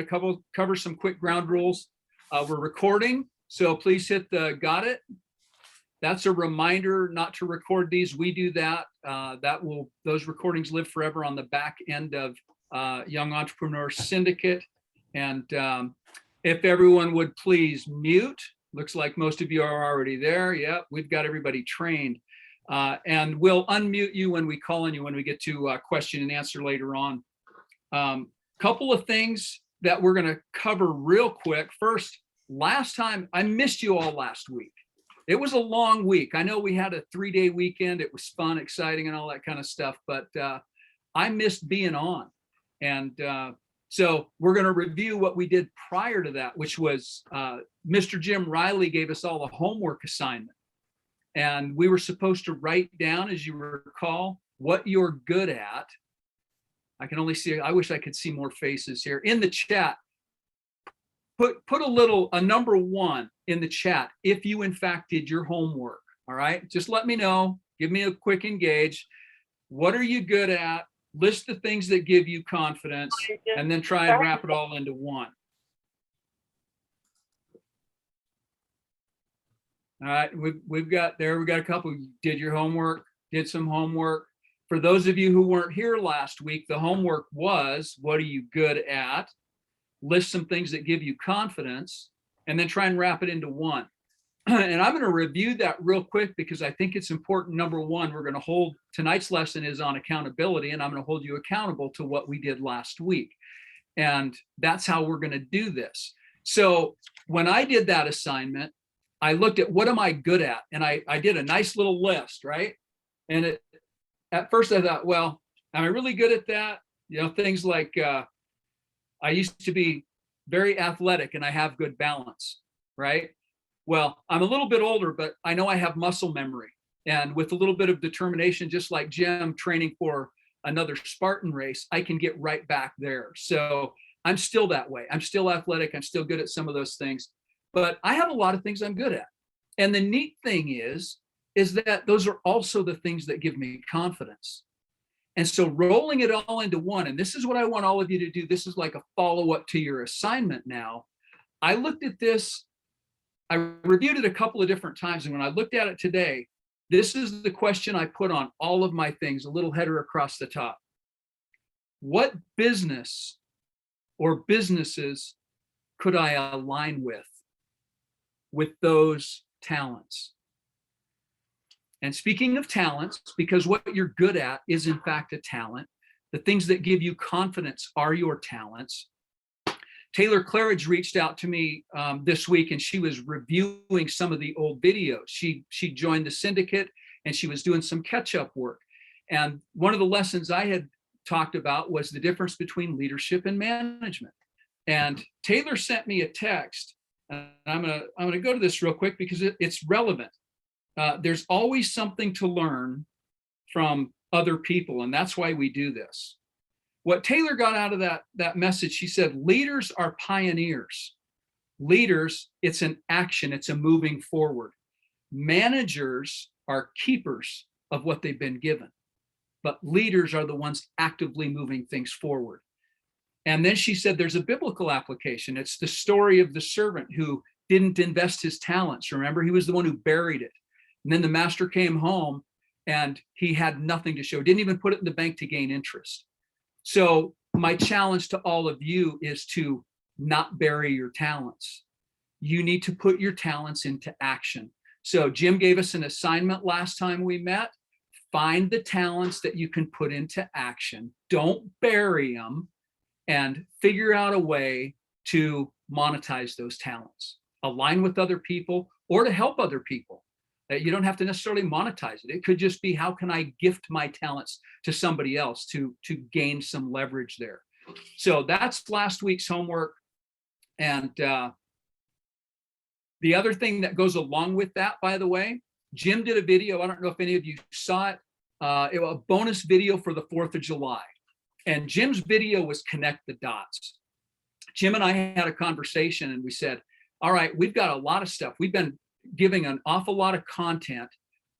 cover some quick ground rules. We're recording, so please hit the got it. That's a reminder not to record these. We do that. Those recordings live forever on the back end of Young Entrepreneur Syndicate. And if everyone would please mute. Looks like most of you are already there. Yep, we've got everybody trained. And we'll unmute you when we call on you when we get to question and answer later on. Couple of things that we're going to cover real quick. First, last time, I missed you all last week. It was a long week. I know we had a 3-day weekend. It was fun, exciting, and all that kind of stuff, but I missed being on. And so we're going to review what we did prior to that, which was Mr. Jim Riley gave us all a homework assignment. And we were supposed to write down, as you recall, what you're good at. I can only see, I wish I could see more faces here. In the chat, put a number 1 in the chat if you in fact did your homework. All right, just let me know. Give me a quick engage. What are you good at? List the things that give you confidence, and then try and wrap it all into one. All right, we've got a couple. You did your homework, did some homework. For those of you who weren't here last week, the homework was, what are you good at? List some things that give you confidence, and then try and wrap it into one. And I'm going to review that real quick because I think it's important. Number one, we're going to hold, tonight's lesson is on accountability, and I'm going to hold you accountable to what we did last week. And that's how we're going to do this. So when I did that assignment, I looked at what am I good at? And I did a nice little list, right? And at first I thought, well, am I really good at that? You know, things like I used to be very athletic and I have good balance, right? Well, I'm a little bit older, but I know I have muscle memory. And with a little bit of determination, just like Jim training for another Spartan race, I can get right back there. So I'm still that way. I'm still athletic. I'm still good at some of those things, but I have a lot of things I'm good at. And the neat thing is that those are also the things that give me confidence. And so rolling it all into one, and this is what I want all of you to do. This is like a follow-up to your assignment now. I looked at this, I reviewed it a couple of different times. And when I looked at it today, this is the question I put on all of my things, a little header across the top. What business or businesses could I align with those talents? And speaking of talents, because what you're good at is in fact a talent, the things that give you confidence are your talents. Taylor Claridge reached out to me this week, and she was reviewing some of the old videos. She joined the Syndicate, and she was doing some catch-up work. And one of the lessons I had talked about was the difference between leadership and management. And Taylor sent me a text, and I'm gonna go to this real quick because it's relevant. There's always something to learn from other people, and that's why we do this. What Taylor got out of that message, she said, leaders are pioneers. Leaders, it's an action, it's a moving forward. Managers are keepers of what they've been given, but leaders are the ones actively moving things forward. And then she said there's a biblical application. It's the story of the servant who didn't invest his talents. Remember, he was the one who buried it. And then the master came home and he had nothing to show, didn't even put it in the bank to gain interest. So my challenge to all of you is to not bury your talents. You need to put your talents into action. So Jim gave us an assignment last time we met. Find the talents that you can put into action. Don't bury them, and figure out a way to monetize those talents. Align with other people or to help other people. You don't have to necessarily monetize it. It could just be, how can I gift my talents to somebody else to gain some leverage there? So that's last week's homework. And the other thing that goes along with that, by the way, Jim did a video. I don't know if any of you saw it. It was a bonus video for the 4th of July. And Jim's video was Connect the Dots. Jim and I had a conversation and we said, all right, we've got a lot of stuff. We've been giving an awful lot of content,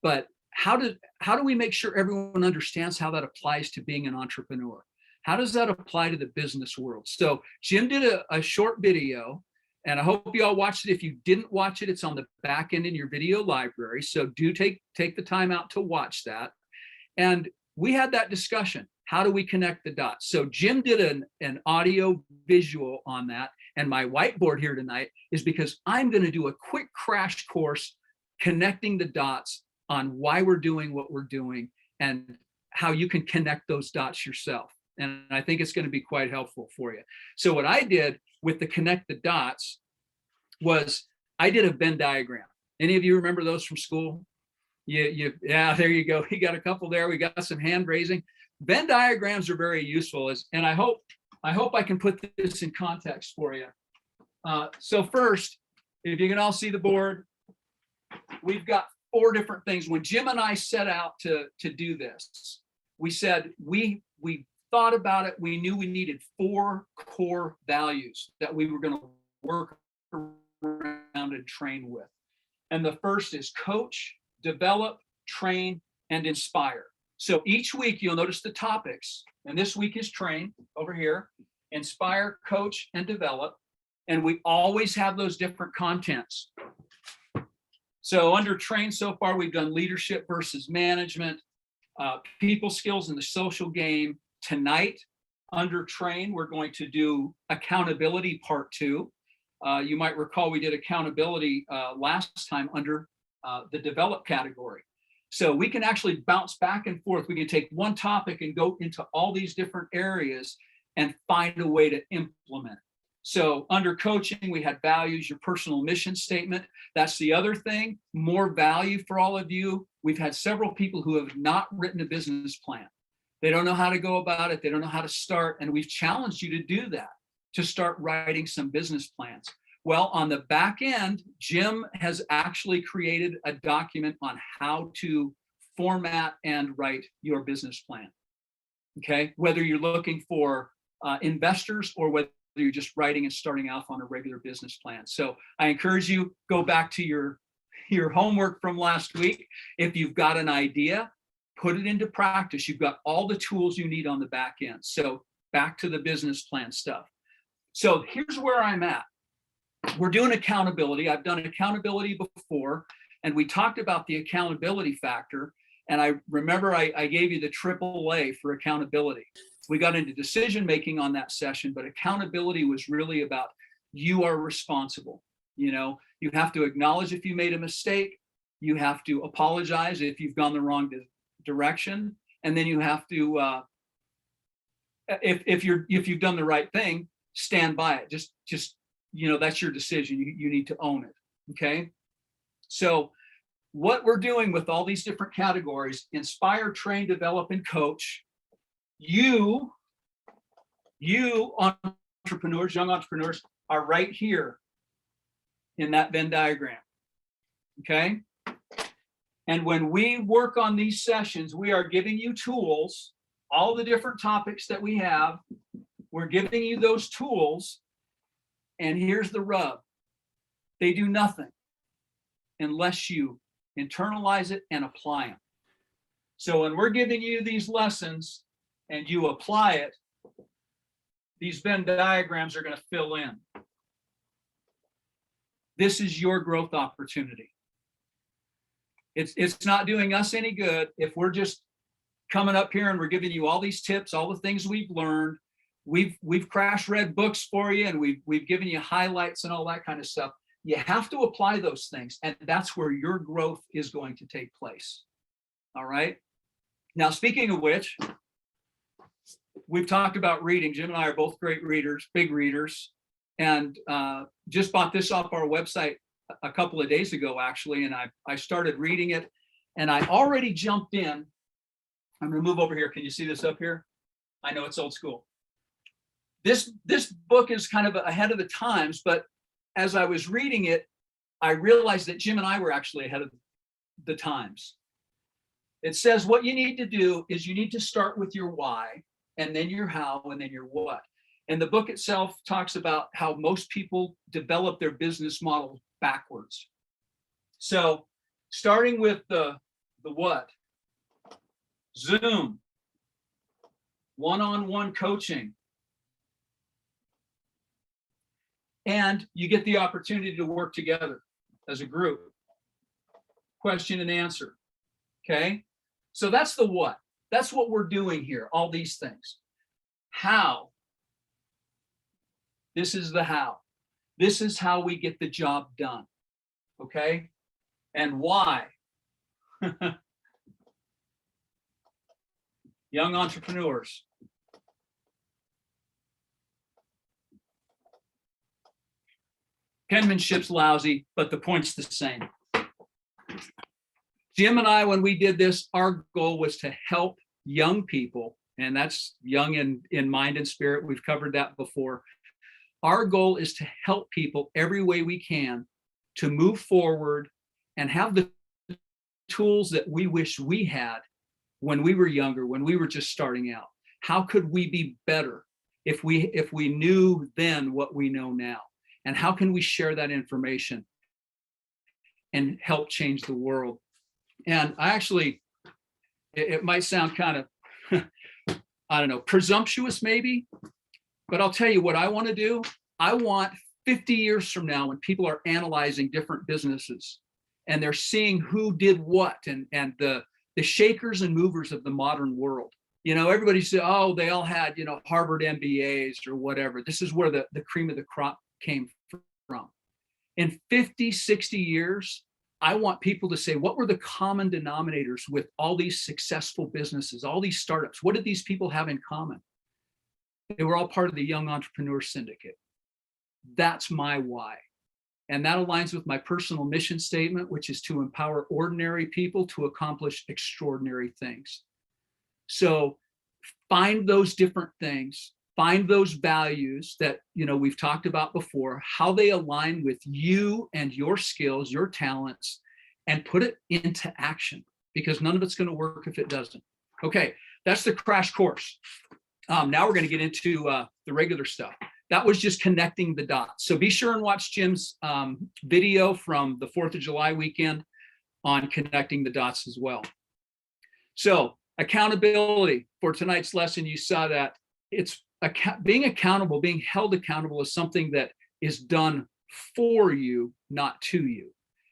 but how do we make sure everyone understands how that applies to being an entrepreneur? how does that apply to the business world? So Jim did a short video, and I hope you all watched it. If you didn't watch it, it's on the back end in your video library. So do take the time out to watch that. And we had that discussion. How do we connect the dots? So Jim did an audio visual on that. And my whiteboard here tonight is because I'm going to do a quick crash course connecting the dots on why we're doing what we're doing and how you can connect those dots yourself. And I think it's going to be quite helpful for you. So what I did with the connect the dots was I did a Venn diagram. Any of you remember those from school? Yeah, there you go. We got a couple there. We got some hand raising. Venn diagrams are very useful, and I hope I can put this in context for you. So first, if you can all see the board, we've got 4 different things. When Jim and I set out to do this, we said we thought about it. We knew we needed 4 core values that we were going to work around and train with. And the first is coach, develop, train, and inspire. So each week you'll notice the topics, and this week is train over here, inspire, coach, and develop. And we always have those different contents. So under train so far, we've done leadership versus management, people skills in the social game. Tonight, under train, we're going to do accountability part 2. You might recall we did accountability last time under the develop category. So we can actually bounce back and forth. We can take one topic and go into all these different areas and find a way to implement. So under coaching, we had values, your personal mission statement. That's the other thing, more value for all of you. We've had several people who have not written a business plan. They don't know how to go about it. They don't know how to start. And we've challenged you to do that, to start writing some business plans. Well, on the back end, Jim has actually created a document on how to format and write your business plan. Okay, whether you're looking for investors or whether you're just writing and starting off on a regular business plan. So I encourage you, go back to your homework from last week. If you've got an idea, put it into practice. You've got all the tools you need on the back end. So back to the business plan stuff. So here's where I'm at. We're doing accountability. I've done accountability before, and we talked about the accountability factor. And I remember I gave you the AAA for accountability. We got into decision making on that session, but accountability was really about you are responsible. You know, you have to acknowledge if you made a mistake. You have to apologize if you've gone the wrong direction, and then you have to, if you've done the right thing, stand by it. Just you know, that's your decision. You need to own it. Okay. So what we're doing with all these different categories, inspire, train, develop, and coach, you entrepreneurs, young entrepreneurs, are right here in that Venn diagram. Okay. And when we work on these sessions, we are giving you tools, all the different topics that we have. We're giving you those tools. And here's the rub. They do nothing unless you internalize it and apply them. So when we're giving you these lessons and you apply it, these Venn diagrams are going to fill in. This is your growth opportunity. It's not doing us any good if we're just coming up here and we're giving you all these tips, all the things we've learned. We've crash read books for you, and we've given you highlights and all that kind of stuff. You have to apply those things, and that's where your growth is going to take place. All right. Now, speaking of which, we've talked about reading. Jim and I are both great readers, big readers, and just bought this off our website a couple of days ago, actually, and I started reading it, and I already jumped in. I'm going to move over here. Can you see this up here? I know it's old school. This book is kind of ahead of the times, but as I was reading it, I realized that Jim and I were actually ahead of the times. It says what you need to do is you need to start with your why, and then your how, and then your what. And the book itself talks about how most people develop their business model backwards. So starting with the what, Zoom. one-on-one coaching. And you get the opportunity to work together as a group. Question and answer. Okay? So that's the what. That's what we're doing here, all these things. How? This is the how. This is how we get the job done. Okay? And why? Young entrepreneurs. Penmanship's lousy, but the point's the same. Jim and I, when we did this, our goal was to help young people, and that's young in mind and spirit. We've covered that before. Our goal is to help people every way we can to move forward and have the tools that we wish we had when we were younger, when we were just starting out. How could we be better if we knew then what we know now? And how can we share that information and help change the world? And I actually, it might sound kind of, I don't know, presumptuous maybe, but I'll tell you what I want to do. I want 50 years from now, when people are analyzing different businesses and they're seeing who did what and the shakers and movers of the modern world. You know, everybody said, oh, they all had, you know, Harvard MBAs or whatever. This is where the cream of the crop came from. In 50, 60 years, I want people to say, what were the common denominators with all these successful businesses, all these startups? What did these people have in common? They were all part of the Young Entrepreneur Syndicate. That's my why. And that aligns with my personal mission statement, which is to empower ordinary people to accomplish extraordinary things. So find those different things, find those values that, you know, we've talked about before, how they align with you and your skills, your talents, and put it into action, because none of it's going to work if it doesn't. Okay, that's the crash course. Now we're going to get into the regular stuff. That was just connecting the dots. So be sure and watch Jim's video from the 4th of July weekend on connecting the dots as well. So accountability for tonight's lesson, you saw that it's being accountable, being held accountable is something that is done for you, not to you.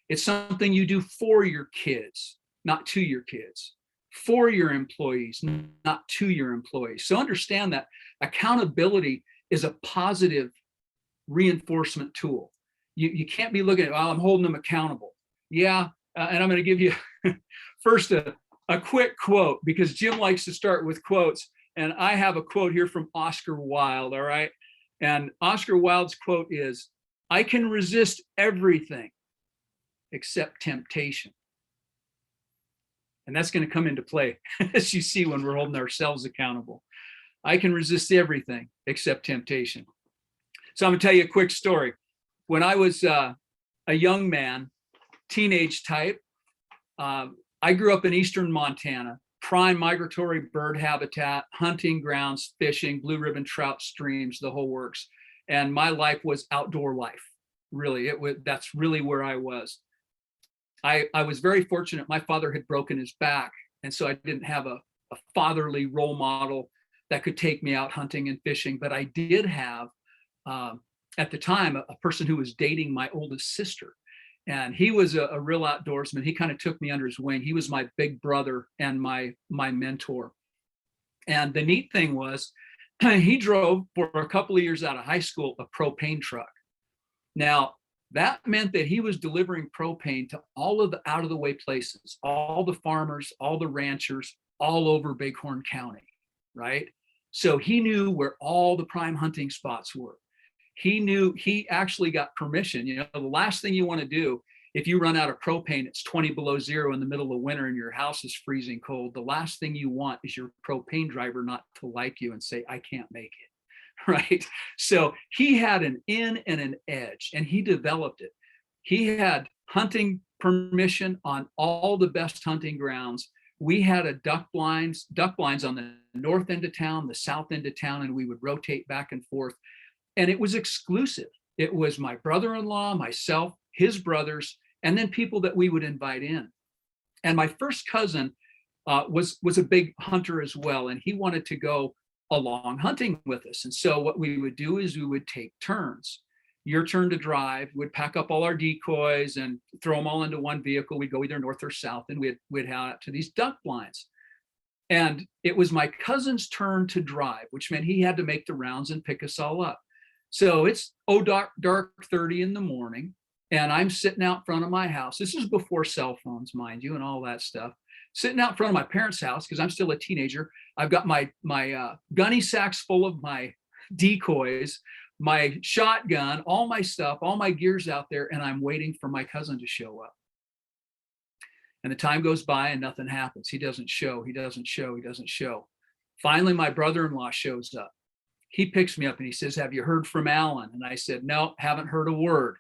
It's something you do for your kids, not to your kids, for your employees, not to your employees. So understand that accountability is a positive reinforcement tool. You can't be looking at, oh, I'm holding them accountable. Yeah, and I'm going to give you first a quick quote, because Jim likes to start with quotes. And I have a quote here from Oscar Wilde, all right? And Oscar Wilde's quote is, I can resist everything except temptation. And that's going to come into play, as you see, when we're holding ourselves accountable. I can resist everything except temptation. So I'm going to tell you a quick story. When I was a young man, teenage type, I grew up in eastern Montana, prime migratory bird habitat, hunting grounds, fishing, blue ribbon trout streams, the whole works. And my life was outdoor life. Really, that's really where I was. I was very fortunate. My father had broken his back, and so I didn't have a fatherly role model that could take me out hunting and fishing. But I did have, at the time, a person who was dating my oldest sister. And he was a real outdoorsman. He kind of took me under his wing. He was my big brother and my mentor. And the neat thing was, he drove for a couple of years out of high school a propane truck. Now, that meant that he was delivering propane to all of the out of the way places, all the farmers, all the ranchers, all over Bighorn County, right? So he knew where all the prime hunting spots were. He actually got permission. You know, the last thing you want to do if you run out of propane, it's 20 below zero in the middle of winter and your house is freezing cold. The last thing you want is your propane driver not to like you and say, I can't make it, right? So he had an in and an edge, and he developed it. He had hunting permission on all the best hunting grounds. We had a duck blinds on the north end of town, the south end of town, and we would rotate back and forth. And it was exclusive. It was my brother-in-law, myself, his brothers, and then people that we would invite in. And my first cousin was a big hunter as well. And he wanted to go along hunting with us. And so what we would do is we would take turns. Your turn to drive. We'd pack up all our decoys and throw them all into one vehicle. We'd go either north or south, and we'd head out to these duck blinds. And it was my cousin's turn to drive, which meant he had to make the rounds and pick us all up. So it's dark 30 in the morning, and I'm sitting out front of my house. This is before cell phones, mind you, and all that stuff. Sitting out front of my parents' house because I'm still a teenager. I've got my gunny sacks full of my decoys, my shotgun, all my stuff, all my gear's out there, and I'm waiting for my cousin to show up. And the time goes by and nothing happens. He doesn't show. Finally, my brother-in-law shows up. He picks me up and he says, "Have you heard from Alan?" And I said, "No, haven't heard a word."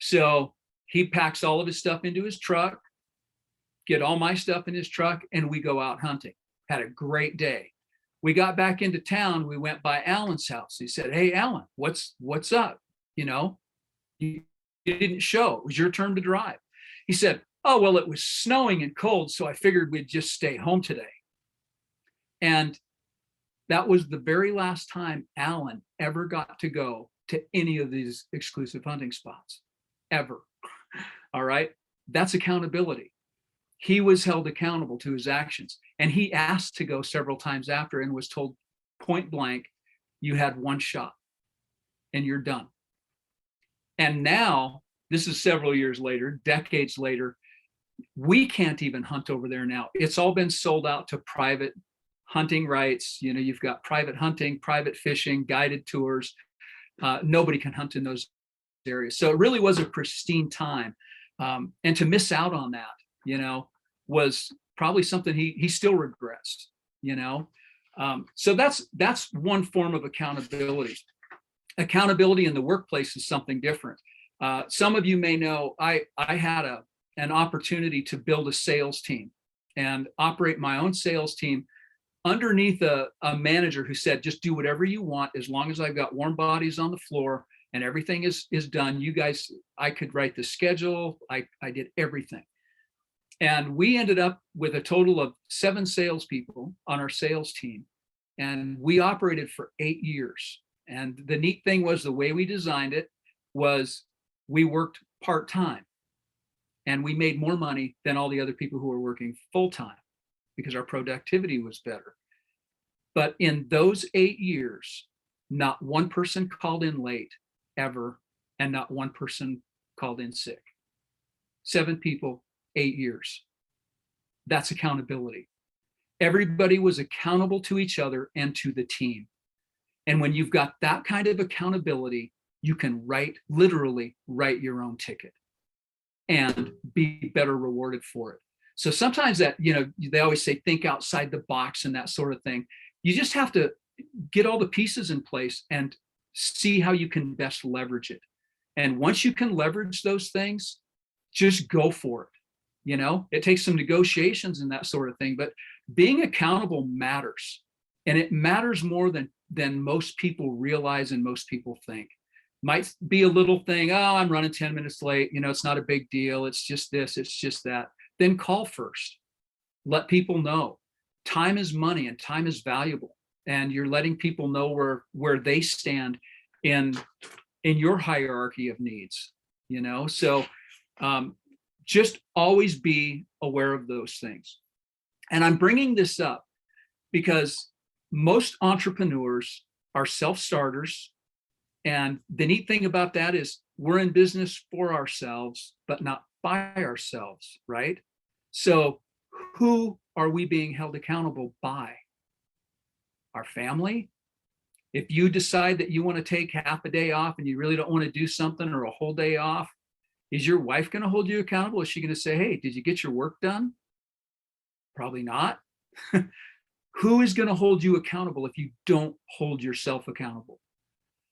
So he packs all of his stuff into his truck, get all my stuff in his truck, and we go out hunting. Had a great day. We got back into town. We went by Alan's house. He said, "Hey, Alan, what's up? You didn't show. It was your turn to drive." He said, "Oh, well, it was snowing and cold, so I figured we'd just stay home today." And that was the very last time Alan ever got to go to any of these exclusive hunting spots, ever. All right. That's accountability. He was held accountable to his actions, and he asked to go several times after and was told point blank, "You had one shot and you're done." And now, this is several years later, decades later, we can't even hunt over there now. It's all been sold out to private hunting rights. You've got private hunting, private fishing, guided tours. Nobody can hunt in those areas. So it really was a pristine time. And to miss out on that, was probably something he still regrets, So that's one form of accountability. Accountability in the workplace is something different. Some of you may know I had an opportunity to build a sales team and operate my own sales team underneath a manager who said, "Just do whatever you want as long as I've got warm bodies on the floor and everything is done. You guys," I could write the schedule. I did everything. And we ended up with a total of 7 salespeople on our sales team. And we operated for 8 years. And the neat thing was the way we designed it was we worked part-time. And we made more money than all the other people who were working full-time because our productivity was better. But in those 8 years, not one person called in late ever, and not one person called in sick. 7 people, 8 years. That's accountability. Everybody was accountable to each other and to the team. And when you've got that kind of accountability, you can literally write your own ticket and be better rewarded for it. So sometimes that, they always say, think outside the box and that sort of thing. You just have to get all the pieces in place and see how you can best leverage it. And once you can leverage those things, just go for it. It takes some negotiations and that sort of thing, but being accountable matters. And it matters more than most people realize and most people think. Might be a little thing, "Oh, I'm running 10 minutes late. It's not a big deal. It's just this, it's just that." Then call first. Let people know. Time is money and time is valuable. And you're letting people know where they stand in your hierarchy of needs, So just always be aware of those things. And I'm bringing this up because most entrepreneurs are self-starters. And the neat thing about that is we're in business for ourselves, but not by ourselves, right? So who are we being held accountable by? Our family? If you decide that you want to take half a day off and you really don't want to do something, or a whole day off, is your wife going to hold you accountable? Is she going to say, "Hey, did you get your work done?" Probably not. Who is going to hold you accountable if you don't hold yourself accountable?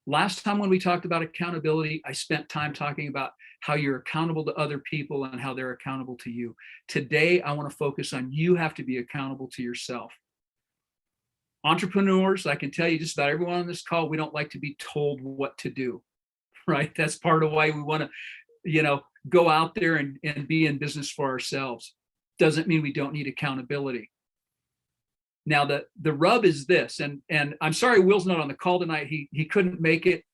Last time when we talked about accountability, I spent time talking about how you're accountable to other people and how they're accountable to you. Today, I want to focus on you have to be accountable to yourself. Entrepreneurs, I can tell you just about everyone on this call, we don't like to be told what to do, right? That's part of why we want to, go out there and be in business for ourselves. Doesn't mean we don't need accountability. Now the rub is this, and I'm sorry Will's not on the call tonight. He couldn't make it,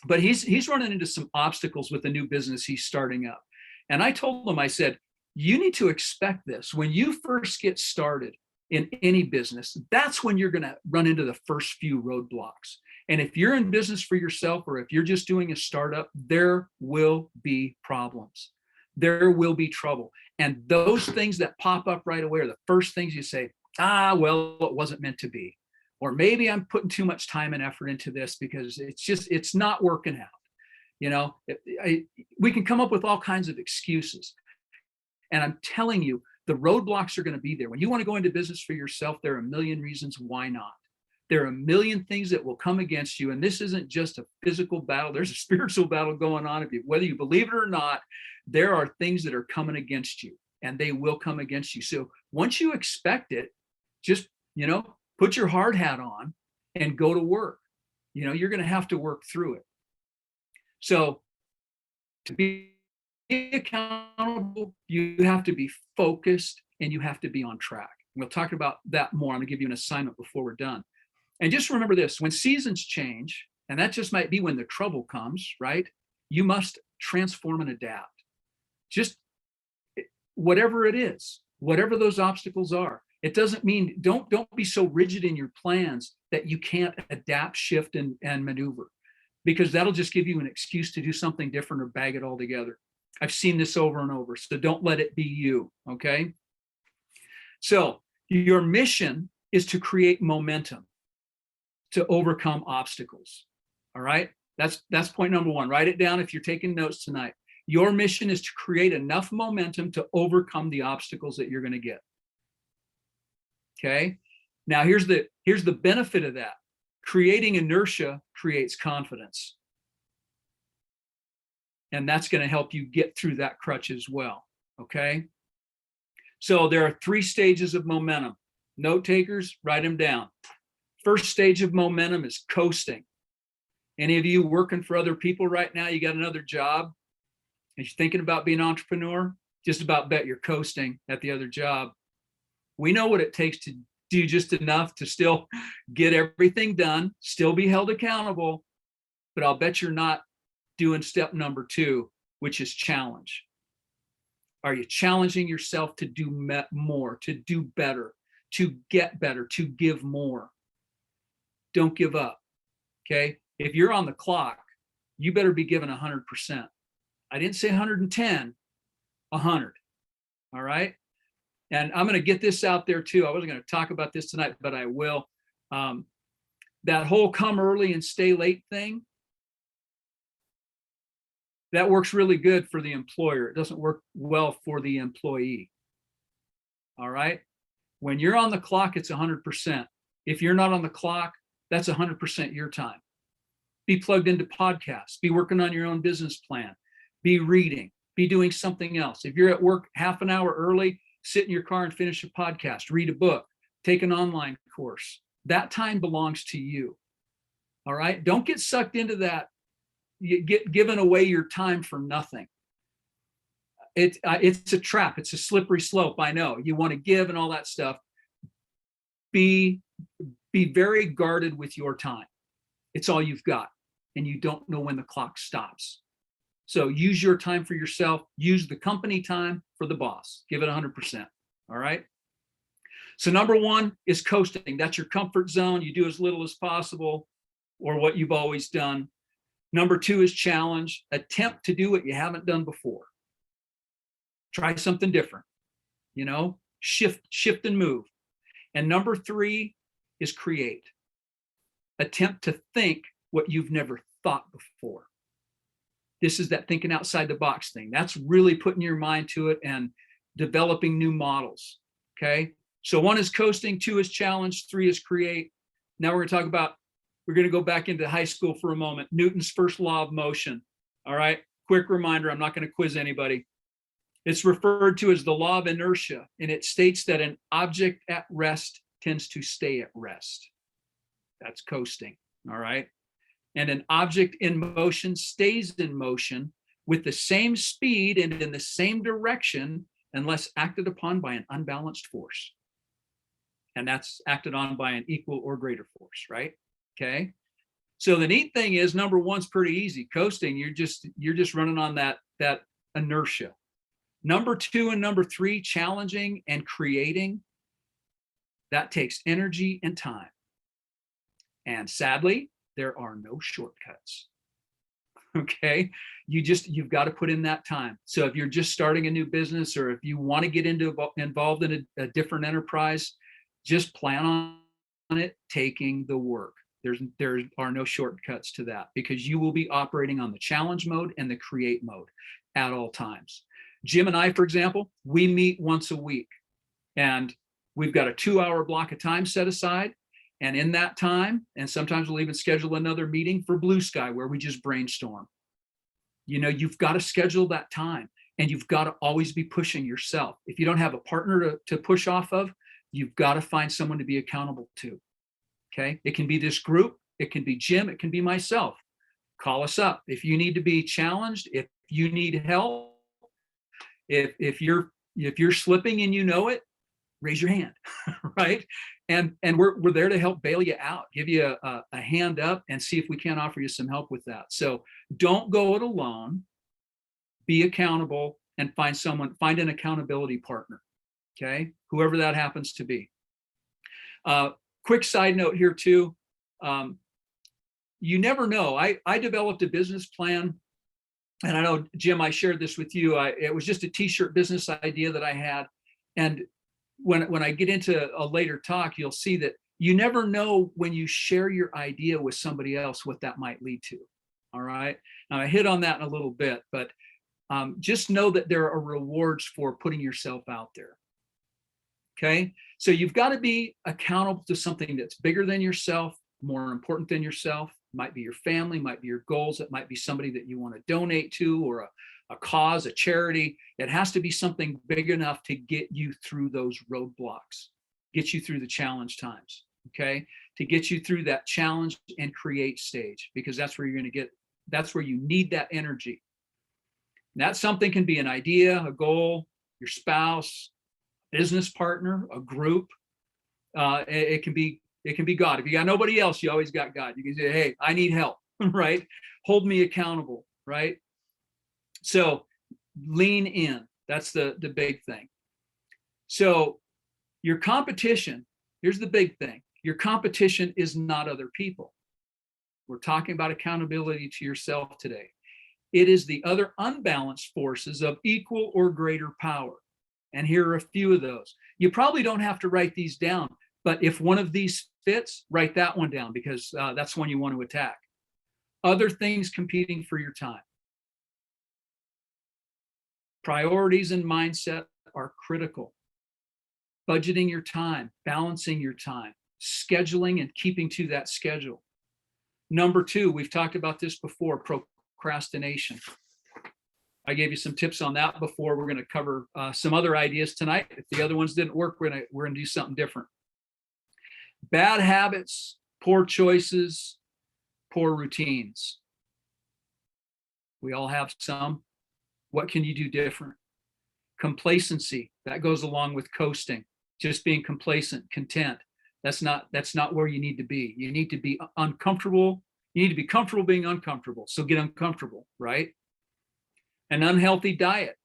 but he's running into some obstacles with the new business he's starting up. And I told him, I said, you need to expect this. When you first get started in any business, that's when you're going to run into the first few roadblocks. And if you're in business for yourself, or if you're just doing a startup, there will be problems. There will be trouble. And those things that pop up right away are the first things you say, well, it wasn't meant to be. Or maybe I'm putting too much time and effort into this because it's not working out. You know, we can come up with all kinds of excuses. And I'm telling you, the roadblocks are going to be there. When you want to go into business for yourself, there are a million reasons why not. There are a million things that will come against you. And this isn't just a physical battle. There's a spiritual battle going on. Whether you believe it or not, there are things that are coming against you, and they will come against you. So once you expect it, just, put your hard hat on and go to work. You're going to have to work through it. So to be accountable, you have to be focused and you have to be on track. We'll talk about that more. I'm going to give you an assignment before we're done. And just remember this, when seasons change, and that just might be when the trouble comes, right? You must transform and adapt. Just whatever it is, whatever those obstacles are. It doesn't mean, don't be so rigid in your plans that you can't adapt, shift, and maneuver, because that'll just give you an excuse to do something different or bag it all together. I've seen this over and over, so don't let it be you, okay? So your mission is to create momentum to overcome obstacles, all right? That's point number one. Write it down if you're taking notes tonight. Your mission is to create enough momentum to overcome the obstacles that you're going to get. Okay. Now here's the benefit of that. Creating inertia creates confidence. And that's going to help you get through that crutch as well. Okay. So there are 3 stages of momentum. Note takers, write them down. First stage of momentum is coasting. Any of you working for other people right now, you got another job, and you're thinking about being an entrepreneur, just about bet you're coasting at the other job. We know what it takes to do just enough to still get everything done, still be held accountable, but I'll bet you're not doing step number 2, which is challenge. Are you challenging yourself to do more, to do better, to get better, to give more? Don't give up, okay? If you're on the clock, you better be giving 100%. I didn't say 110, 100, all right? And I'm going to get this out there too. I wasn't going to talk about this tonight, but I will. That whole come early and stay late thing, that works really good for the employer. It doesn't work well for the employee. All right. When you're on the clock, it's 100%. If you're not on the clock, that's 100% your time. Be plugged into podcasts, be working on your own business plan, be reading, be doing something else. If you're at work half an hour early, sit in your car and finish a podcast, read a book, take an online course. That time belongs to you. All right. Don't get sucked into that. You get given away your time for nothing. It's a trap. It's a slippery slope. I know you want to give and all that stuff. Be very guarded with your time. It's all you've got, and you don't know when the clock stops. So use your time for yourself. Use the company time for the boss. Give it 100%. All right. So number 1 is coasting. That's your comfort zone. You do as little as possible, or what you've always done. Number 2 is challenge. Attempt to do what you haven't done before. Try something different. Shift and move. And number 3 is create. Attempt to think what you've never thought before. This is that thinking outside the box thing. That's really putting your mind to it and developing new models. Okay. So 1 is coasting, 2 is challenge, 3 is create. Now we're going to go back into high school for a moment. Newton's first law of motion. All right. Quick reminder. I'm not going to quiz anybody. It's referred to as the law of inertia, and it states that an object at rest tends to stay at rest. That's coasting. All right. And an object in motion stays in motion with the same speed and in the same direction unless acted upon by an unbalanced force. and that's acted on by an equal or greater force, right? Okay. So the neat thing is, number one's pretty easy. Coasting, you're just running on that inertia. Number two and number three, challenging and creating, that takes energy and time. And sadly, there are no shortcuts. Okay. You've got to put in that time. So if you're just starting a new business, or if you want to get involved in a different enterprise, just plan on it taking the work. There are no shortcuts to that, because you will be operating on the challenge mode and the create mode at all times. Jim and I, for example, we meet once a week, and we've got a 2-hour block of time set aside. And in that time, and sometimes we'll even schedule another meeting for blue sky where we just brainstorm. You've got to schedule that time, and you've got to always be pushing yourself. If you don't have a partner to push off of, you've got to find someone to be accountable to. Okay. It can be this group. It can be Jim. It can be myself. Call us up. If you need to be challenged, if you need help, if you're slipping and you know it, raise your hand, right? And we're there to help bail you out, give you a hand up, and see if we can't offer you some help with that. So don't go it alone. Be accountable, and find an accountability partner. Okay, whoever that happens to be. Quick side note here too. You never know. I developed a business plan, and I know, Jim, I shared this with you. It was just a t-shirt business idea that I had. And when I get into a later talk, you'll see that you never know when you share your idea with somebody else what that might lead to. All right. Now, I hit on that in a little bit, but just know that there are rewards for putting yourself out there. Okay. So you've got to be accountable to something that's bigger than yourself, more important than yourself. Might be your family, might be your goals. It might be somebody that you want to donate to, or a cause, a charity. It has to be something big enough to get you through those roadblocks, get you through the challenge times. Okay. To get you through that challenge and create stage, because that's where that's where you need that energy. And that something can be an idea, a goal, your spouse, business partner, a group. It can be God. If you got nobody else, you always got God. You can say, hey, I need help, right? Hold me accountable, right? So lean in. That's the big thing. So your competition, here's the big thing. Your competition is not other people. We're talking about accountability to yourself today. It is the other unbalanced forces of equal or greater power. And here are a few of those. You probably don't have to write these down, but if one of these fits, write that one down, because that's one you want to attack. Other things competing for your time. Priorities and mindset are critical. Budgeting your time, balancing your time, scheduling and keeping to that schedule. Number 2, we've talked about this before, procrastination. I gave you some tips on that before. We're going to cover some other ideas tonight. If the other ones didn't work, we're going to do something different. Bad habits, poor choices, poor routines. We all have some. What can you do different? Complacency, that goes along with coasting, just being complacent, content. That's not where you need to be. You need to be uncomfortable. You need to be comfortable being uncomfortable. So get uncomfortable, right? An unhealthy diet.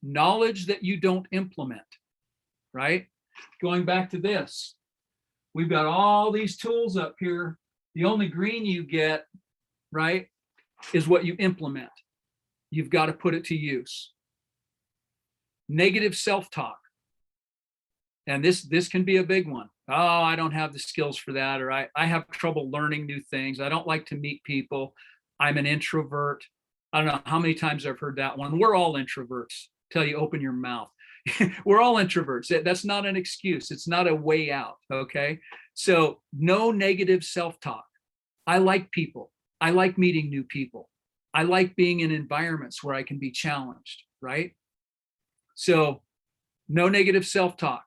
Knowledge that you don't implement, right? Going back to this, we've got all these tools up here. The only green you get, right, is what you implement. You've got to put it to use. Negative self-talk. And this can be a big one. Oh, I don't have the skills for that, or I have trouble learning new things. I don't like to meet people. I'm an introvert. I don't know how many times I've heard that one. We're all introverts till you open your mouth. We're all introverts. That's not an excuse. It's not a way out. Okay. So no negative self-talk. I like people. I like meeting new people. I like being in environments where I can be challenged, right? So no negative self-talk.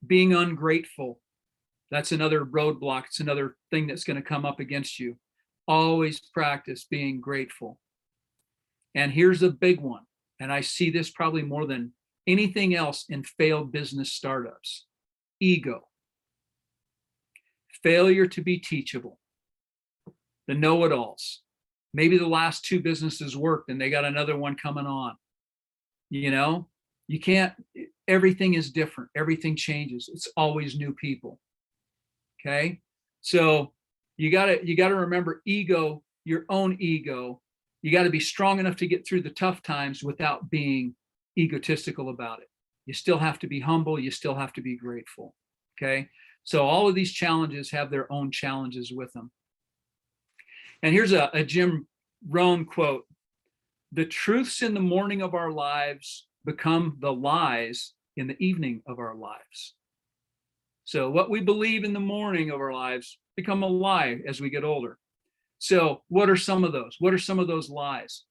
Being ungrateful. That's another roadblock. It's another thing that's going to come up against you. Always practice being grateful. And here's a big one. And I see this probably more than anything else in failed business startups. ego, failure to be teachable, the know-it-alls. Maybe the last two businesses worked and they got another one coming on. You know, you can't, everything is different. Everything changes. It's always new people. Okay. So you gotta remember ego, your own ego. You got to be strong enough to get through the tough times without being egotistical about it. You still have to be humble. You still have to be grateful. Okay. So all of these challenges have their own challenges with them. And here's a Jim Rohn quote: "The truths in the morning of our lives become the lies in the evening of our lives." So what we believe in the morning of our lives become a lie as we get older. So what are some of those? What are some of those lies?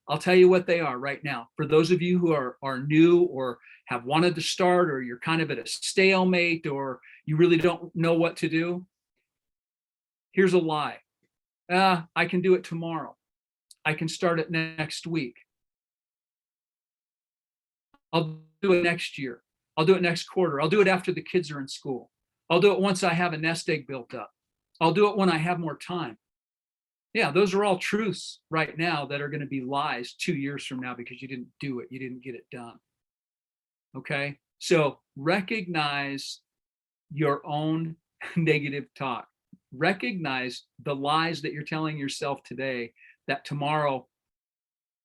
I'll tell you what they are right now. For those of you who are new or have wanted to start, or you're kind of at a stalemate, or you really don't know what to do, here's a lie. I can do it tomorrow. I can start it next week. I'll do it next year. I'll do it next quarter. I'll do it after the kids are in school. I'll do it once I have a nest egg built up. I'll do it when I have more time. Yeah, those are all truths right now that are going to be lies 2 years from now because you didn't do it. You didn't get it done. Okay. So recognize your own negative talk. Recognize the lies that you're telling yourself today that tomorrow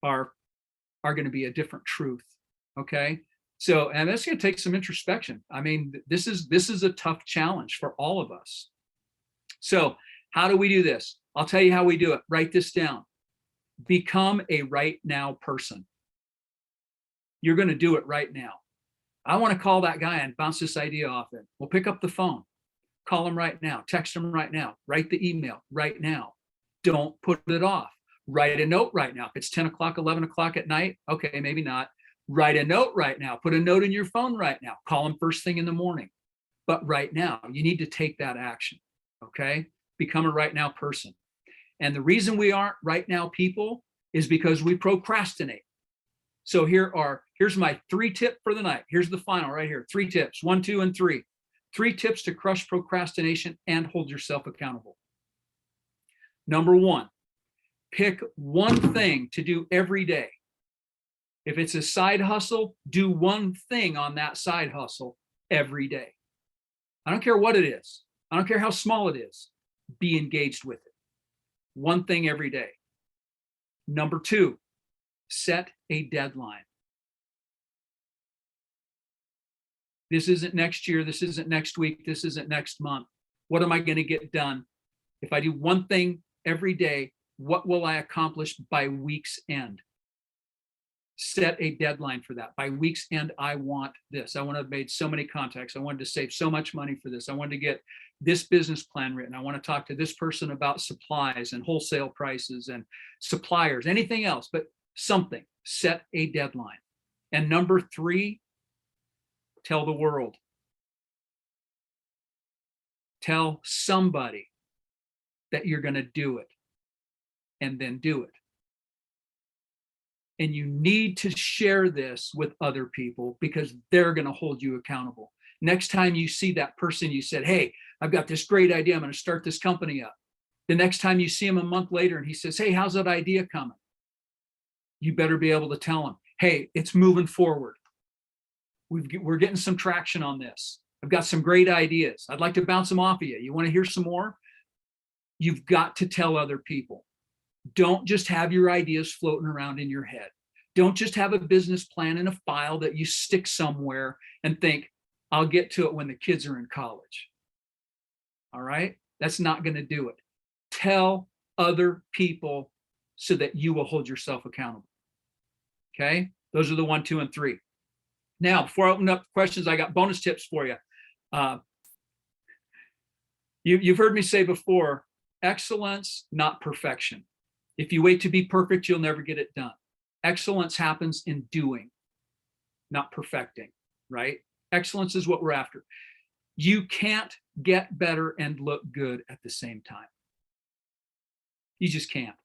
are going to be a different truth. Okay. So, and that's going to take some introspection. I mean, this is a tough challenge for all of us. So how do we do this? I'll tell you how we do it. Write this down. Become a right now person. You're going to do it right now. I want to call that guy and bounce this idea off him. Well, pick up the phone. Call him right now. Text him right now. Write the email right now. Don't put it off. Write a note right now. If it's 10 o'clock, 11 o'clock at night, okay, maybe not. Write a note right now. Put a note in your phone right now. Call him first thing in the morning. But right now, you need to take that action. Okay? Become a right now person. And the reason we aren't right now people is because we procrastinate. So here's my 3 tips for the night. Here's the final right here. 3 tips, 1, 2, and 3. 3 tips to crush procrastination and hold yourself accountable. Number 1, pick one thing to do every day. If it's a side hustle, do one thing on that side hustle every day. I don't care what it is. I don't care how small it is. Be engaged with it. One thing every day. Number 2, set a deadline. This isn't next year. This isn't next week. This isn't next month. What am I going to get done? If I do one thing every day, what will I accomplish by week's end? Set a deadline for that. By week's end, I want this. I want to have made so many contacts. I wanted to save so much money for this. I wanted to get this business plan written. I want to talk to this person about supplies and wholesale prices and suppliers, anything else, but something. Set a deadline. And number 3, tell the world. Tell somebody that you're going to do it, and then do it. And you need to share this with other people because they're going to hold you accountable. Next time you see that person, you said, hey, I've got this great idea. I'm going to start this company up. The next time you see him a month later and he says, hey, how's that idea coming? You better be able to tell him, hey, it's moving forward. We're getting some traction on this. I've got some great ideas. I'd like to bounce them off of you. You want to hear some more? You've got to tell other people. Don't just have your ideas floating around in your head. Don't just have a business plan in a file that you stick somewhere and think, I'll get to it when the kids are in college. All right? That's not going to do it. Tell other people so that you will hold yourself accountable. Okay? Those are the 1, 2, and 3. Now, before I open up questions, I got bonus tips for you. You've heard me say before, excellence, not perfection. If you wait to be perfect, you'll never get it done. Excellence happens in doing, not perfecting, right? Excellence is what we're after. You can't get better and look good at the same time. You just can't.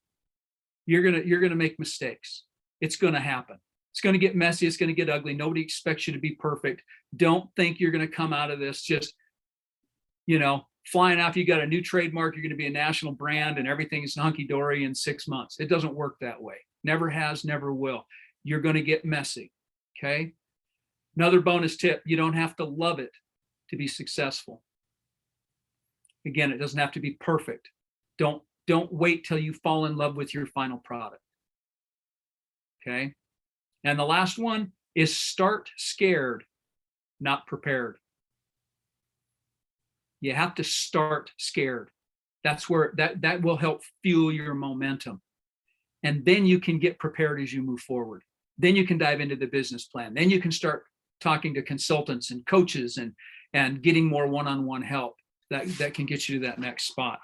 You're gonna make mistakes. It's gonna happen. It's going to get messy. It's going to get ugly. Nobody expects you to be perfect. Don't think you're going to come out of this just, flying off. You got a new trademark. You're going to be a national brand and everything is hunky dory in 6 months. It doesn't work that way. Never has, never will. You're going to get messy. Okay. Another bonus tip. You don't have to love it to be successful. Again, it doesn't have to be perfect. Don't wait till you fall in love with your final product. Okay. And the last one is start scared, not prepared. You have to start scared. That's where that will help fuel your momentum. And then you can get prepared as you move forward. Then you can dive into the business plan. Then you can start talking to consultants and coaches and getting more one-on-one help that can get you to that next spot.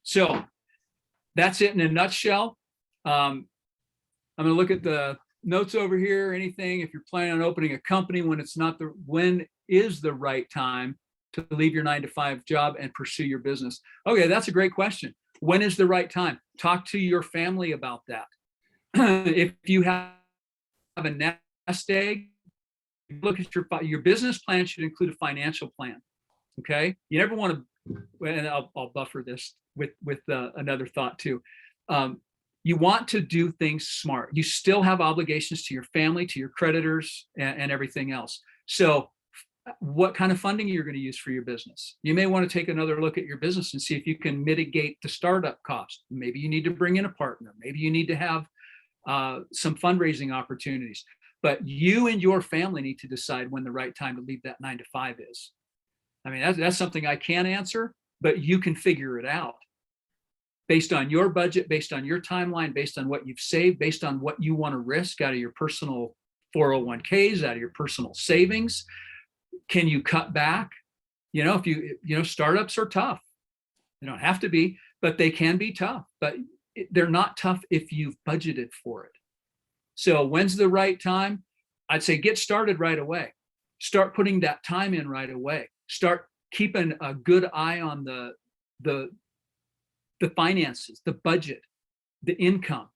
So that's it in a nutshell. I'm going to look at the notes over here. Anything, if you're planning on opening a company, when is the right time to leave your 9-to-5 job and pursue your business? Okay, that's a great question. When is the right time? Talk to your family about that. If you have a nest egg, look at your business plan should include a financial plan. Okay, you never want to, and I'll buffer this with another thought too. You want to do things smart. You still have obligations to your family, to your creditors, and everything else. So what kind of funding you're going to use for your business? You may want to take another look at your business and see if you can mitigate the startup cost. Maybe you need to bring in a partner. Maybe you need to have some fundraising opportunities. But you and your family need to decide when the right time to leave that 9-to-5 is. I mean, that's something I can't answer, but you can figure it out based on your budget, based on your timeline, based on what you've saved, based on what you want to risk out of your personal 401ks, out of your personal savings. Can you cut back? If startups are tough. They don't have to be, but they can be tough. But they're not tough if you've budgeted for it. So when's the right time? I'd say get started right away. Start putting that time in right away. Start keeping a good eye on the finances, the budget, the income,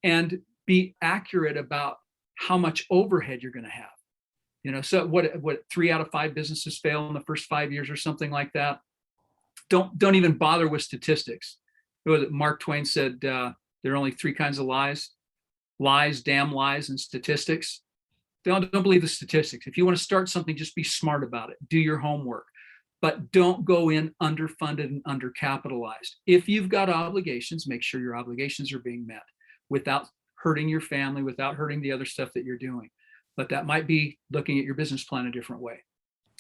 and be accurate about how much overhead you're going to have. So what 3 out of 5 businesses fail in the first 5 years or something like that. Don't even bother with statistics. Mark Twain said there are only 3 kinds of lies: damn lies, and statistics. Don't believe the statistics. If you want to start something, just be smart about it. Do your homework, but don't go in underfunded and undercapitalized. If you've got obligations, make sure your obligations are being met without hurting your family, without hurting the other stuff that you're doing. But that might be looking at your business plan a different way.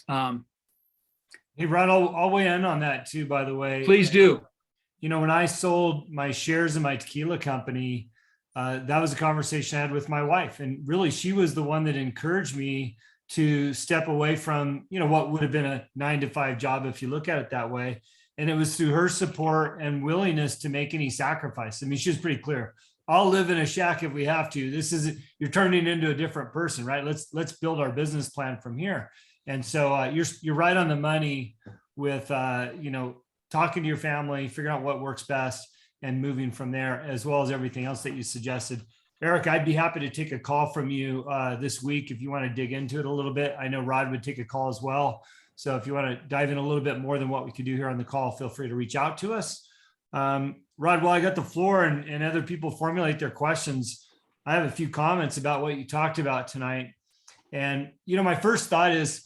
Hey, Ron, I'll weigh in on that too, by the way. Please do. When I sold my shares in my tequila company, that was a conversation I had with my wife. And really, she was the one that encouraged me to step away from, what would have been a 9-to-5 job, if you look at it that way. And it was through her support and willingness to make any sacrifice. I mean, she was pretty clear. I'll live in a shack if we have to. You're turning into a different person, right? Let's build our business plan from here. And so you're right on the money with, talking to your family, figuring out what works best and moving from there, as well as everything else that you suggested. Eric, I'd be happy to take a call from you this week if you want to dig into it a little bit. I know Rod would take a call as well. So if you want to dive in a little bit more than what we could do here on the call, feel free to reach out to us. Rod, while I got the floor and other people formulate their questions, I have a few comments about what you talked about tonight. And, my first thought is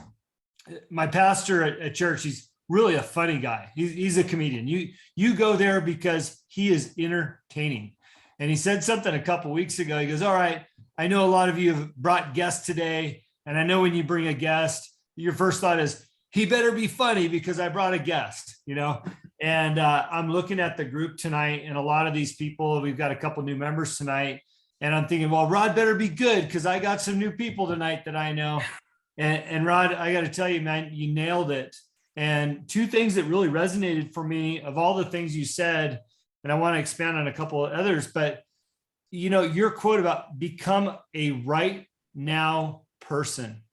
my pastor at church, he's really a funny guy. He's a comedian. You go there because he is entertaining. And he said something a couple of weeks ago. He goes, all right, I know a lot of you have brought guests today. And I know when you bring a guest, your first thought is, he better be funny because I brought a guest, And I'm looking at the group tonight, and a lot of these people, we've got a couple new members tonight. And I'm thinking, well, Rod better be good because I got some new people tonight that I know. And Rod, I got to tell you, man, you nailed it. And 2 things that really resonated for me of all the things you said, and I want to expand on a couple of others, but your quote about become a right now person.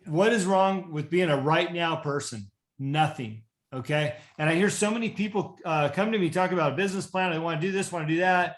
What is wrong with being a right now person? Nothing. Okay. And I hear so many people come to me talk about a business plan. I want to do this, want to do that.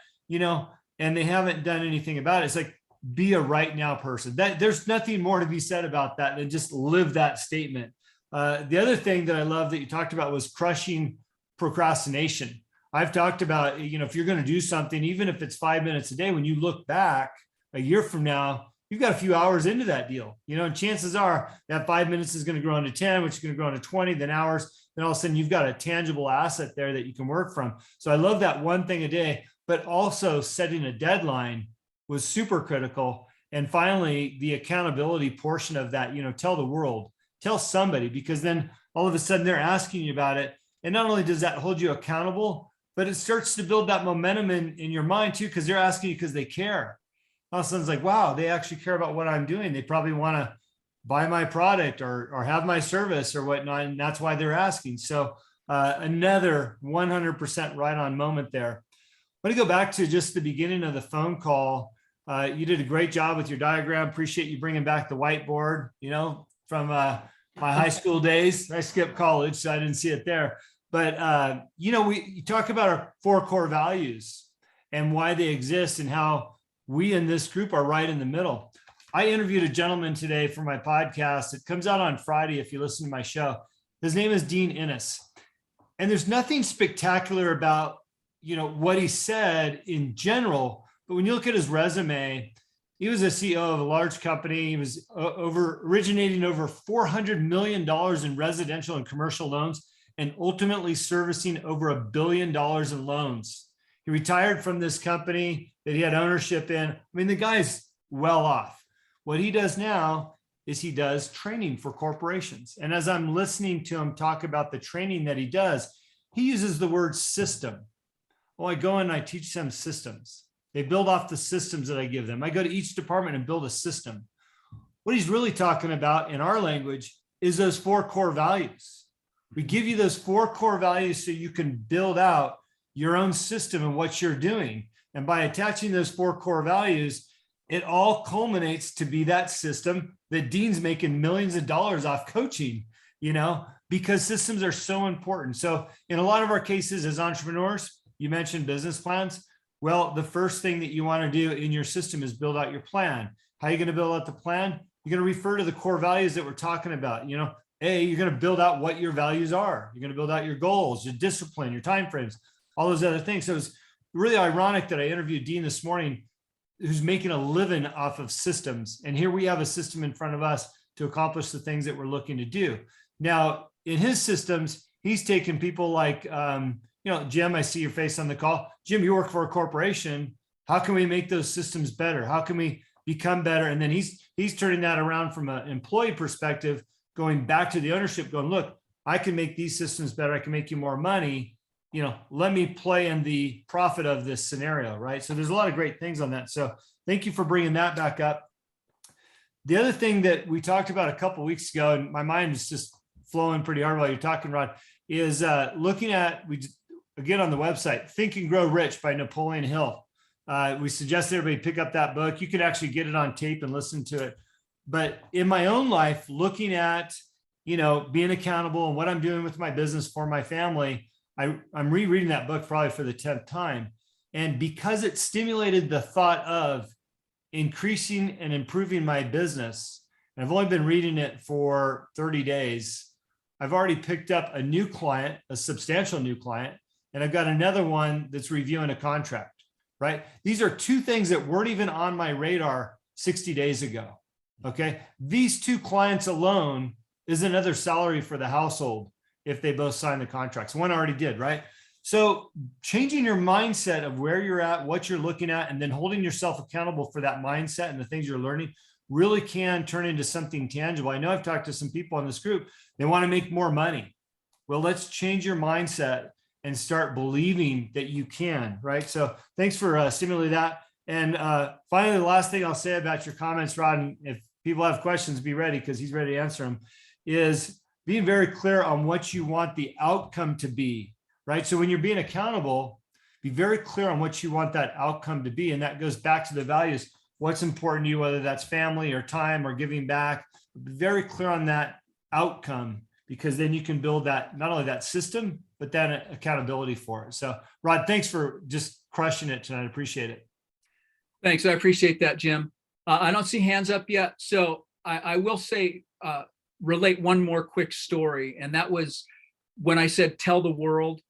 and they haven't done anything about it. It's like, be a right now person. That there's nothing more to be said about that than just live that statement. The other thing that I love that you talked about was crushing procrastination. I've talked about, if you're going to do something, even if it's 5 minutes a day, when you look back a year from now, you've got a few hours into that deal, and chances are that 5 minutes is going to grow into 10, which is going to grow into 20, then hours. Then all of a sudden you've got a tangible asset there that you can work from. So I love that one thing a day, but also setting a deadline was super critical. And finally, the accountability portion of that, tell the world, tell somebody, because then all of a sudden they're asking you about it. And not only does that hold you accountable, but it starts to build that momentum in your mind too, because they're asking you because they care. All of a sudden it's like, wow, they actually care about what I'm doing. They probably want to buy my product or have my service or whatnot. And that's why they're asking. So another 100% right on moment there. I want to go back to just the beginning of the phone call. You did a great job with your diagram. Appreciate you bringing back the whiteboard, from my high school days. I skipped college, so I didn't see it there. But, you talk about our 4 core values and why they exist and how we in this group are right in the middle. I interviewed a gentleman today for my podcast. It comes out on Friday if you listen to my show. His name is Dean Innes. And there's nothing spectacular about, what he said in general. But when you look at his resume, he was a CEO of a large company. He was originating over $400 million in residential and commercial loans and ultimately servicing over $1 billion in loans. He retired from this company that he had ownership in. I mean, the guy's well off. What he does now is he does training for corporations. And as I'm listening to him talk about the training that he does, he uses the word system. Oh, I go and I teach them systems. They build off the systems that I give them. I go to each department and build a system. What he's really talking about in our language is those 4 core values. We give you those 4 core values so you can build out your own system and what you're doing. And by attaching those 4 core values, it all culminates to be that system that Dean's making millions of dollars off coaching, because systems are so important. So in a lot of our cases as entrepreneurs, you mentioned business plans. Well, the first thing that you want to do in your system is build out your plan. How are you going to build out the plan? You're going to refer to the core values that we're talking about. You're going to build out what your values are. You're going to build out your goals, your discipline, your timeframes, all those other things. So it's really ironic that I interviewed Dean this morning, who's making a living off of systems. And here we have a system in front of us to accomplish the things that we're looking to do. Now, in his systems, he's taken people like, Jim, I see your face on the call. Jim, you work for a corporation. How can we make those systems better? How can we become better? And then he's turning that around from an employee perspective, going back to the ownership, going, look, I can make these systems better. I can make you more money. Let me play in the profit of this scenario, right? So there's a lot of great things on that. So thank you for bringing that back up. The other thing that we talked about a couple of weeks ago, and my mind is just flowing pretty hard while you're talking, Rod, is looking at, again, on the website, Think and Grow Rich by Napoleon Hill. We suggest everybody pick up that book. You can actually get it on tape and listen to it. But in my own life, looking at, being accountable and what I'm doing with my business for my family, I'm rereading that book probably for the 10th time. And because it stimulated the thought of increasing and improving my business, and I've only been reading it for 30 days, I've already picked up a new client, a substantial new client, and I've got another one that's reviewing a contract, right? These are 2 things that weren't even on my radar 60 days ago, okay? These 2 clients alone is another salary for the household if they both sign the contracts. One already did, right? So changing your mindset of where you're at, what you're looking at, and then holding yourself accountable for that mindset and the things you're learning really can turn into something tangible. I know I've talked to some people in this group, they want to make more money. Well, let's change your mindset and start believing that you can, right? So thanks for stimulating that. And finally, the last thing I'll say about your comments, Rod, and if people have questions, be ready because he's ready to answer them, is being very clear on what you want the outcome to be, right? So when you're being accountable, be very clear on what you want that outcome to be. And that goes back to the values. What's important to you, whether that's family or time or giving back, be very clear on that outcome, because then you can build that, not only that system, but then accountability for it. So Rod, thanks for just crushing it tonight. I appreciate it. Thanks. I appreciate that, Jim. I don't see hands up yet. So I will say, relate one more quick story. And that was when I said, tell the world,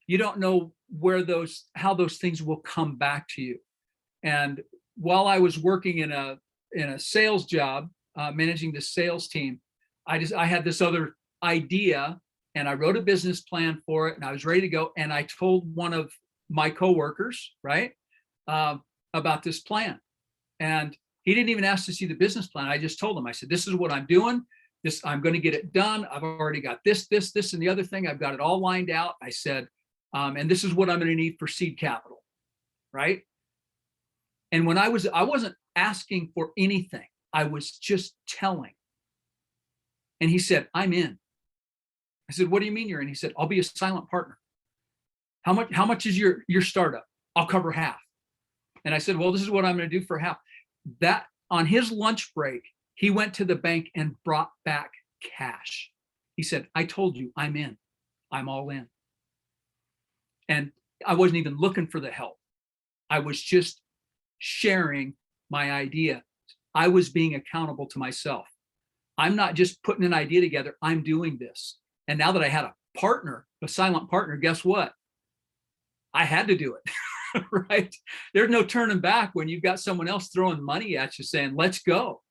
you don't know how those things will come back to you. And while I was working in a sales job, managing the sales team, I had this other idea and I wrote a business plan for it and I was ready to go. And I told one of my coworkers, right, about this plan. And he didn't even ask to see the business plan. I just told him, I said, this is what I'm doing. I'm going to get it done. I've already got this, and the other thing. I've got it all lined out. I said, and this is what I'm going to need for seed capital. Right. And I wasn't asking for anything. I was just telling. And he said, I'm in. I said, what do you mean you're in? He said, I'll be a silent partner. How much is your startup? I'll cover half. And I said, well, this is what I'm going to do for half. That on his lunch break, he went to the bank and brought back cash. He said, I told you, I'm in. I'm all in. And I wasn't even looking for the help. I was just sharing my idea. I was being accountable to myself. I'm not just putting an idea together. I'm doing this. And now that I had a partner, a silent partner, guess what? I had to do it, right? There's no turning back when you've got someone else throwing money at you saying, let's go.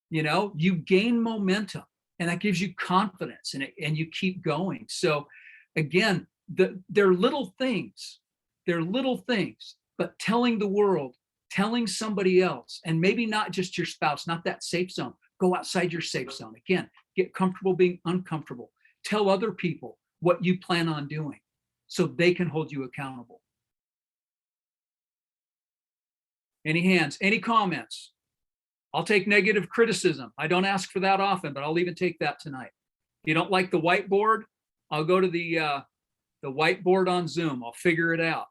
You gain momentum and that gives you confidence and you keep going. So again, they're little things. They're little things, but telling the world, telling somebody else, and maybe not just your spouse, not that safe zone. Go outside your safe zone. Again, get comfortable being uncomfortable. Tell other people what you plan on doing so they can hold you accountable. Any hands, any comments? I'll take negative criticism. I don't ask for that often, but I'll even take that tonight. If you don't like the whiteboard, I'll go to the whiteboard on Zoom. I'll figure it out.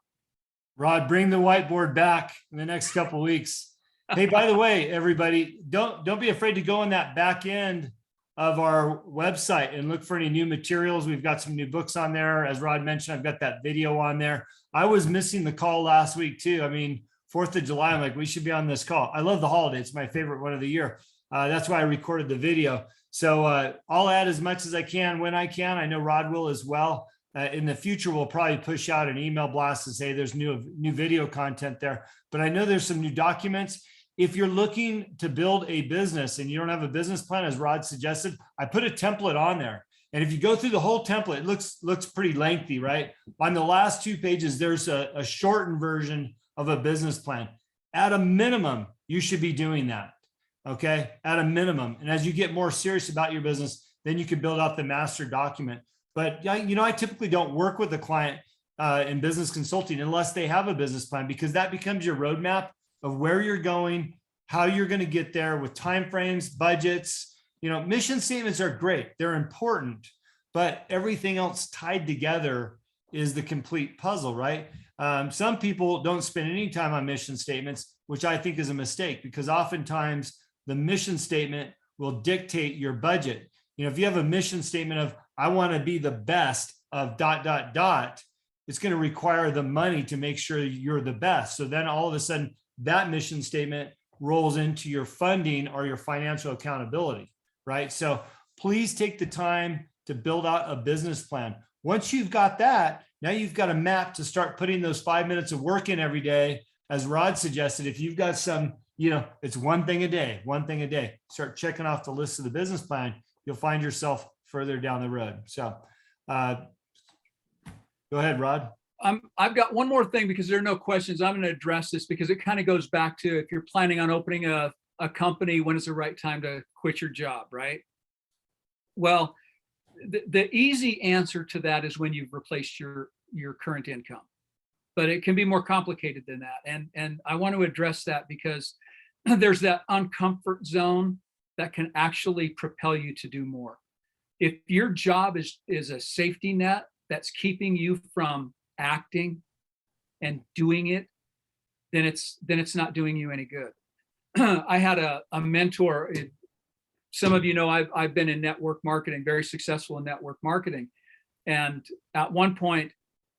Rod, bring the whiteboard back in the next couple of weeks. Hey, by the way, everybody, don't be afraid to go on that back end of our website and look for any new materials. We've got some new books on there. As Rod mentioned, I've got that video on there. I was missing the call last week too. I mean, 4th of July, I'm like, we should be on this call. I love the holiday. It's my favorite one of the year. That's why I recorded the video. So I'll add as much as I can when I can. I know Rod will as well. In the future, we'll probably push out an email blast to say there's new video content there. But I know there's some new documents. If you're looking to build a business and you don't have a business plan, as Rod suggested, I put a template on there. And if you go through the whole template, it looks pretty lengthy, right? On the last 2 pages, there's a shortened version of a business plan. At a minimum, you should be doing that, okay? At a minimum. And as you get more serious about your business, then you can build out the master document. But I typically don't work with a client in business consulting unless they have a business plan, because that becomes your roadmap of where you're going, how you're going to get there with timeframes, budgets. Mission statements are great. They're important, but everything else tied together is the complete puzzle, right? Some people don't spend any time on mission statements, which I think is a mistake, because oftentimes the mission statement will dictate your budget. If you have a mission statement of, I want to be the best of ... it's going to require the money to make sure you're the best. So then all of a sudden that mission statement rolls into your funding or your financial accountability, right? So please take the time to build out a business plan. Once you've got that, now you've got a map to start putting those 5 minutes of work in every day. As Rod suggested, if you've got some, it's one thing a day, start checking off the list of the business plan, you'll find yourself further down the road. So go ahead, Rod. I've got one more thing, because there are no questions. I'm going to address this because it kind of goes back to, if you're planning on opening a company, when is the right time to quit your job, right? Well, the easy answer to that is when you've replaced your current income, but it can be more complicated than that. And I want to address that because there's that uncomfort zone that can actually propel you to do more. If your job is a safety net that's keeping you from acting and doing it, then it's not doing you any good. I had a mentor. Some of you know I've been in network marketing, very successful in network marketing. And at one point,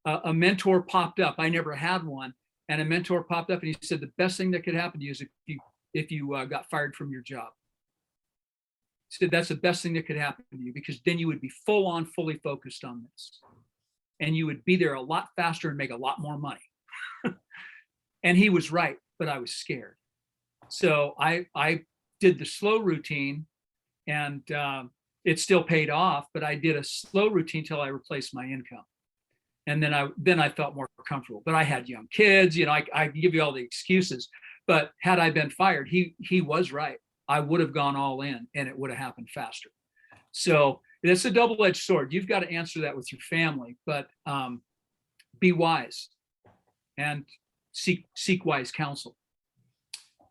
a mentor popped up. I never had one. and a mentor popped up and he said, the best thing that could happen to you is if you got fired from your job. He said, that's the best thing that could happen to you, because then you would be full on, fully focused on this. And you would be there a lot faster and make a lot more money. And he was right, but I was scared. So I did the slow routine, and it still paid off, but I did a slow routine till I replaced my income. And then I felt more comfortable. But I had young kids, you know, I give you all the excuses. But had I been fired, he was right. I would have gone all in, and it would have happened faster. So it's a double-edged sword. You've got to answer that with your family, but be wise and seek wise counsel.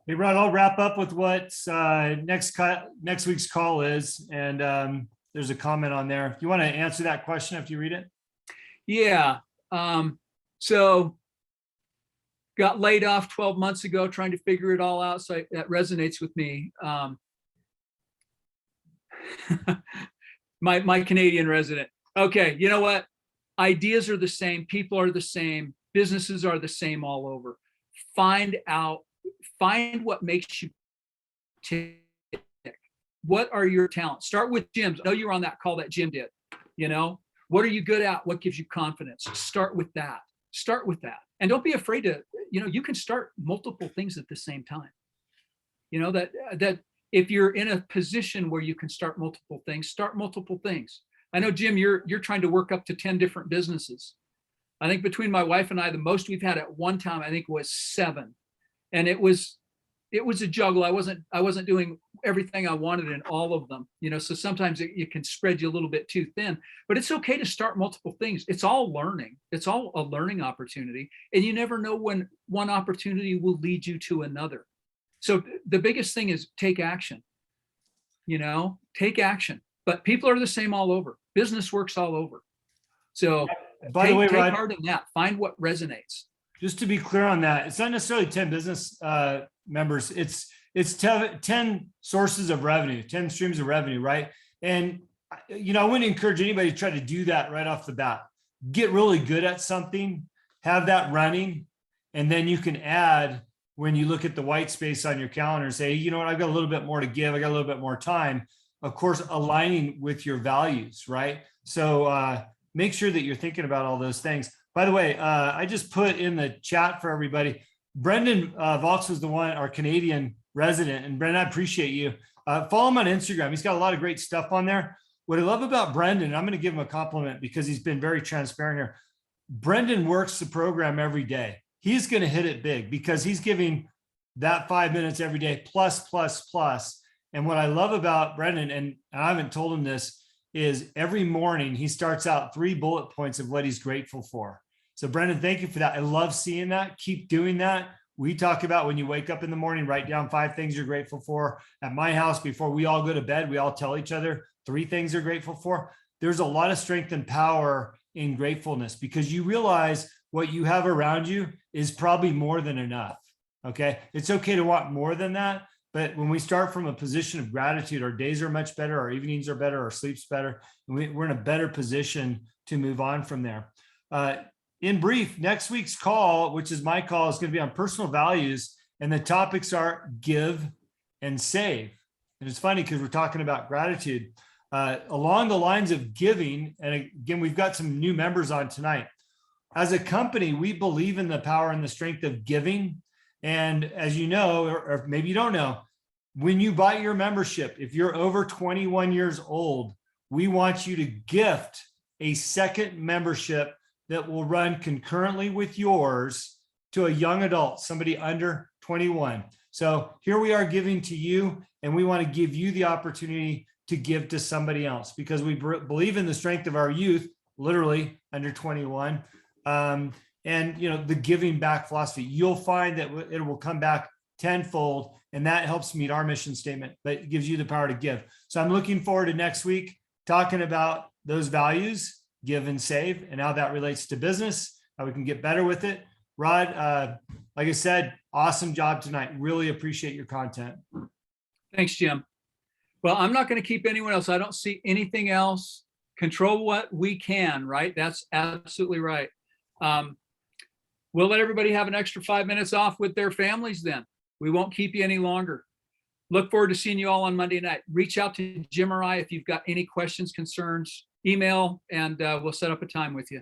Hey, Rod, I'll wrap up with what next week's call is. And there's a comment on there. If you want to answer that question after you read it. Yeah. So got laid off 12 months ago, trying to figure it all out. So that resonates with me. My Canadian resident. Okay. You know what? Ideas are the same. People are the same. Businesses are the same all over. Find what makes you tick. What are your talents? Start with Jim's. I know you were on that call that Jim did. You know, what are you good at? What gives you confidence? Start with that. And don't be afraid to, you know, you can start multiple things at the same time. You know, that if you're in a position where you can start multiple things, start multiple things. I know, Jim, you're trying to work up to 10 different businesses. I think between my wife and I, the most we've had at one time, I think, was 7. And it was a juggle. I wasn't doing everything I wanted in all of them, you know, so sometimes it can spread you a little bit too thin, but it's okay to start multiple things. It's all learning. It's all a learning opportunity. And you never know when one opportunity will lead you to another. So the biggest thing is take action, you know, take action, but people are the same all over. Business works all over. So by the way, take Rod, heart in that, find what resonates. Just to be clear on that, it's not necessarily 10 business members. It's 10 sources of revenue, 10 streams of revenue, right? And, you know, I wouldn't encourage anybody to try to do that right off the bat. Get really good at something, have that running, and then you can add, when you look at the white space on your calendar, say, you know what, I've got a little bit more to give. I got a little bit more time. Of course, aligning with your values, right? So make sure that you're thinking about all those things. By the way, I just put in the chat for everybody, Brendan Vox was the one, our Canadian resident. And Brendan, I appreciate you. Follow him on Instagram. He's got a lot of great stuff on there. What I love about Brendan, I'm going to give him a compliment because he's been very transparent here. Brendan works the program every day. He's going to hit it big because he's giving that 5 minutes every day, plus. And what I love about Brendan, and I haven't told him this, is every morning he starts out 3 bullet points of what he's grateful for. So Brendan, thank you for that. I love seeing that. Keep doing that. We talk about when you wake up in the morning, write down 5 things you're grateful for. At my house, before we all go to bed, we all tell each other 3 things you're grateful for. There's a lot of strength and power in gratefulness because you realize what you have around you is probably more than enough. Okay. It's okay to want more than that. But when we start from a position of gratitude, our days are much better, our evenings are better, our sleep's better, and we're in a better position to move on from there. In brief, next week's call, which is my call, is going to be on personal values, and the topics are give and save. And it's funny because we're talking about gratitude. Along the lines of giving, and again, we've got some new members on tonight. As a company, we believe in the power and the strength of giving. And as you know, or maybe you don't know, when you buy your membership, if you're over 21 years old, we want you to gift a second membership that will run concurrently with yours to a young adult, somebody under 21. So here we are giving to you, and we want to give you the opportunity to give to somebody else because we believe in the strength of our youth, literally under 21. And, you know, the giving back philosophy, you'll find that it will come back tenfold, and that helps meet our mission statement, but it gives you the power to give. So I'm looking forward to next week talking about those values, give and save, and how that relates to business, how we can get better with it. Rod, like I said, awesome job tonight. Really appreciate your content. Thanks, Jim. Well, I'm not going to keep anyone else. I don't see anything else. Control what we can, right? That's absolutely right. we'll let everybody have an extra 5 minutes off with their families then. We won't keep you any longer. Look forward to seeing you all on Monday night. Reach out to Jim or I if you've got any questions, concerns, email, and we'll set up a time with you.